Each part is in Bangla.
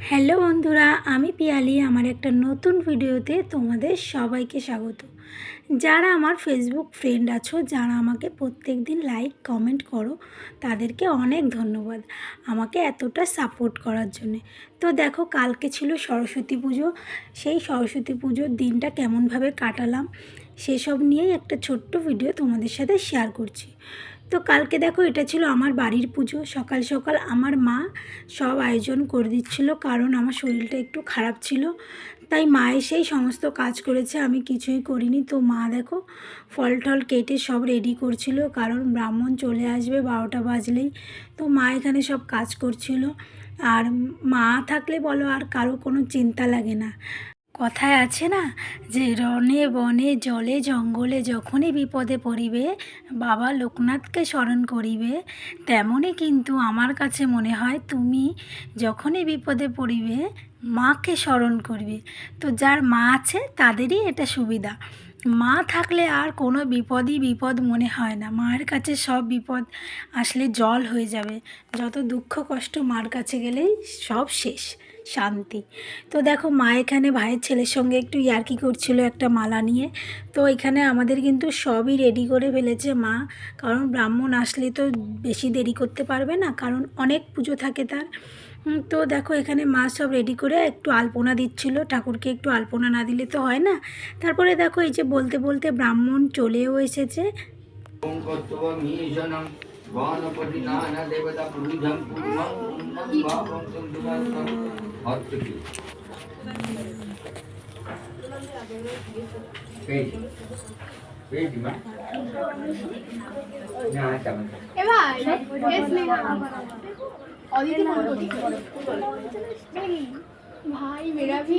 হ্যালো বন্ধুরা, আমি পিয়ালি। আমার একটা নতুন ভিডিওতে তোমাদের সবাইকে স্বাগত। যারা আমার ফেসবুক ফ্রেন্ড আছো, যারা আমাকে প্রত্যেক দিন লাইক কমেন্ট করো, তাদেরকে অনেক ধন্যবাদ আমাকে এতটা সাপোর্ট করার জন্যে। তো দেখো, কালকে ছিল সরস্বতী পুজো। সেই সরস্বতী পুজোর দিনটা কেমনভাবে কাটালাম সেসব নিয়েই একটা ছোট্ট ভিডিও তোমাদের সাথে শেয়ার করছি। তো কালকে দেখো, এটা ছিল আমার বাড়ির পুজো। সকাল সকাল আমার মা সব আয়োজন করে দিচ্ছিল, কারণ আমার শরীরটা একটু খারাপ ছিল, তাই মা এসেই সমস্ত কাজ করেছে, আমি কিছুই করিনি। তো মা দেখো ফল টল কেটে সব রেডি করছিল, কারণ ব্রাহ্মণ চলে আসবে 12টা বাজলেই। তো মা এখানে সব কাজ করছিল। আর মা থাকলে বলো আর কারো কোনো চিন্তা লাগে না। কথায় আছে না, যে রণে বনে জলে জঙ্গলে যখনই বিপদে পড়িবে বাবা লোকনাথকে স্মরণ করিবে। তেমনই কিন্তু আমার কাছে মনে হয়, তুমি যখনই বিপদে পড়িবে মাকে স্মরণ করবে। তো যার মা আছে তাদেরই এটা সুবিধা। মা থাকলে আর কোনো বিপদই বিপদ মনে হয় না। মায়ের কাছে সব বিপদ আসলে জল হয়ে যাবে। যত দুঃখ কষ্ট মার কাছে গেলেই সব শেষ, শান্তি। তো দেখো, মা এখানে ভাইয়ের ছেলের সঙ্গে একটু ইয়ার্কি করছিল একটা মালা নিয়ে। তো এখানে আমাদের কিন্তু সবই রেডি করে ফেলেছে মা, কারণ ব্রাহ্মণ আসলে তো বেশি দেরি করতে পারবে না, কারণ অনেক পুজো থাকে তার। তো দেখো, এখানে মা সব রেডি করে একটু আলপনা দিচ্ছিল ঠাকুরকে। একটু আলপনা না দিলে তো হয় না। তারপরে দেখো, এই যে বলতে বলতে ব্রাহ্মণ চলেও এসেছে। भाई मेरा भी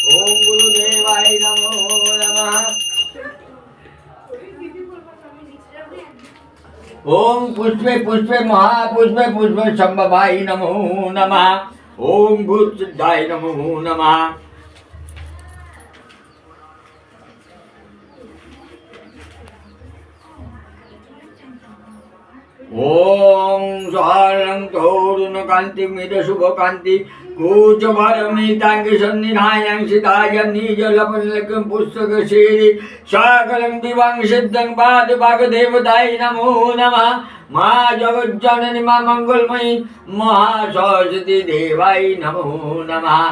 ओम गुरुदेवाय नमो नमः। ओम पुष्पे पुष्पे महापुष्पे पुष्पे शंभवाय नमो नमः। ओम भूतसिद्धाय नमो नमः। ओम स्वारं तोरुण कांति मिद शुभ कांति कूच भरमितांग सन्निधायं सिताय निज लपलकं पुस्तक श्री सकलं दिवां सिद्धं पाद भाग देवताय नमो नमः। माँ जगज्जननी माँ मंगलमयी महासरस्वती देवाय नमो नमः।